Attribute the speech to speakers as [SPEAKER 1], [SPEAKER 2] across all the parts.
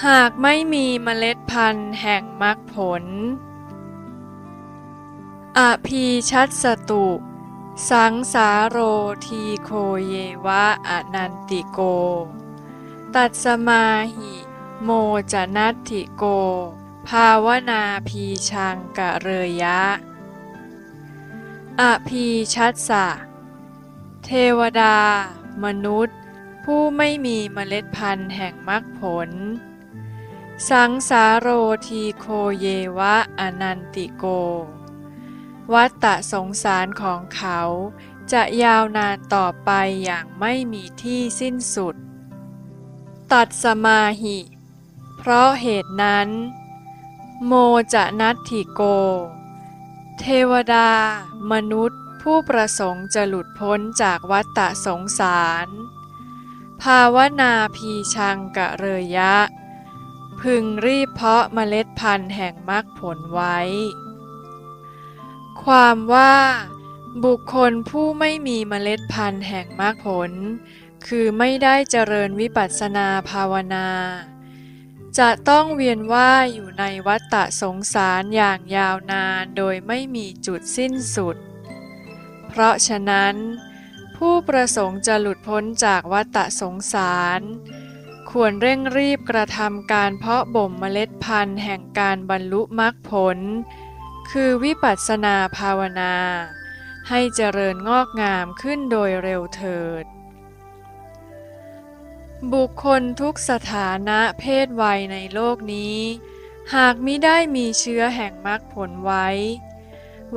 [SPEAKER 1] หากไม่มีเมล็ดพันธุ์แห่งมรรคผลอภีชัสสตุสังสาโรทีโคเยวะอนันติโกตัสสมาหิโมจนัตถิโกภาวนาพีชังกะเรยะอภีชัสสะเทวดามนุษย์ผู้ไม่มีเมล็ดพันธุ์แห่งมรรคผลสังสาโรทีโคเยวะอนันติโกวัฏฏะสงสารของเขาจะยาวนานต่อไปอย่างไม่มีที่สิ้นสุดตัดสมาหิเพราะเหตุนั้นโมจะนัตถิโกเทวดามนุษย์ผู้ประสงค์จะหลุดพ้นจากวัฏฏะสงสารภาวนาพีชังกะเรยะพึงรีบเพาะเมล็ดพันธุ์แห่งมรรคผลไว้ความว่าบุคคลผู้ไม่มีเมล็ดพันธุ์แห่งมรรคผลคือไม่ได้เจริญวิปัสสนาภาวนาจะต้องเวียนว่ายอยู่ในวัฏฏะสงสารอย่างยาวนานโดยไม่มีจุดสิ้นสุดเพราะฉะนั้นผู้ประสงค์จะหลุดพ้นจากวัฏฏะสงสารควรเร่งรีบกระทำการเพาะบ่มเมล็ดพันธุ์แห่งการบรรลุมรรคผลคือวิปัสสนาภาวนาให้เจริญงอกงามขึ้นโดยเร็วเถิดบุคคลทุกสถานะเพศวัยในโลกนี้หากมิได้มีเชื้อแห่งมรรคผลไว้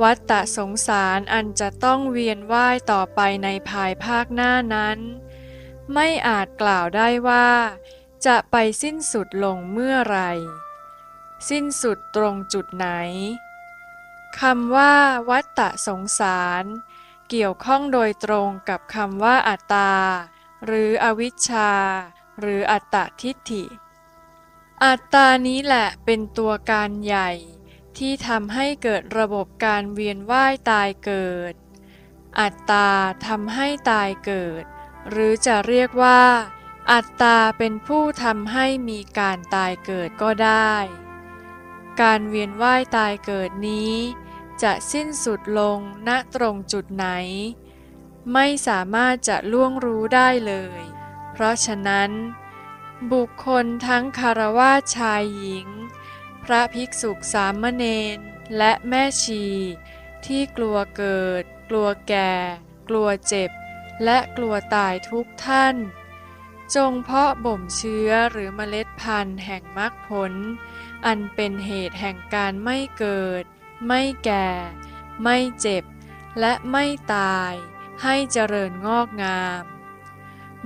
[SPEAKER 1] วัฏฏะสงสารอันจะต้องเวียนว่ายต่อไปในภายภาคหน้านั้นไม่อาจกล่าวได้ว่าจะไปสิ้นสุดลงเมื่อไรสิ้นสุดตรงจุดไหนคำว่าวัฏฏะสงสารเกี่ยวข้องโดยตรงกับคำว่าอัตตาหรืออวิชชาหรืออัตตทิฏฐิอัตตานี้แหละเป็นตัวการใหญ่ที่ทำให้เกิดระบบการเวียนว่ายตายเกิดอัตตาทำให้ตายเกิดหรือจะเรียกว่าอัตตาเป็นผู้ทำให้มีการตายเกิดก็ได้การเวียนว่ายตายเกิดนี้จะสิ้นสุดลงณตรงจุดไหนไม่สามารถจะล่วงรู้ได้เลยเพราะฉะนั้นบุคคลทั้งคฤหัสถ์ชายหญิงพระภิกษุสามเณรและแม่ชีที่กลัวเกิดกลัวแก่กลัวเจ็บและกลัวตายทุกท่านจงเพาะบ่มเชื้อหรือเมล็ดพันธุ์แห่งมรรคผลอันเป็นเหตุแห่งการไม่เกิดไม่แก่ไม่เจ็บและไม่ตายให้เจริญงอกงาม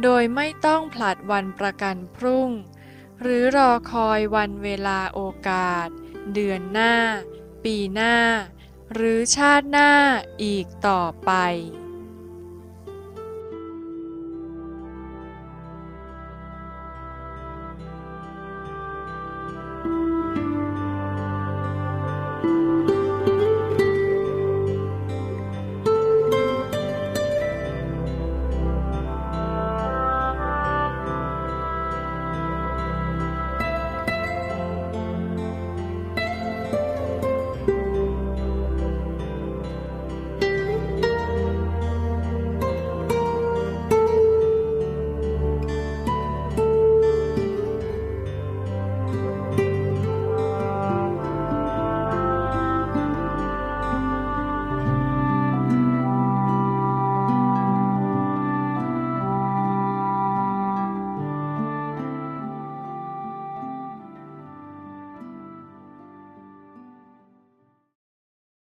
[SPEAKER 1] โดยไม่ต้องผลัดวันประกันพรุ่งหรือรอคอยวันเวลาโอกาสเดือนหน้าปีหน้าหรือชาติหน้าอีกต่อไป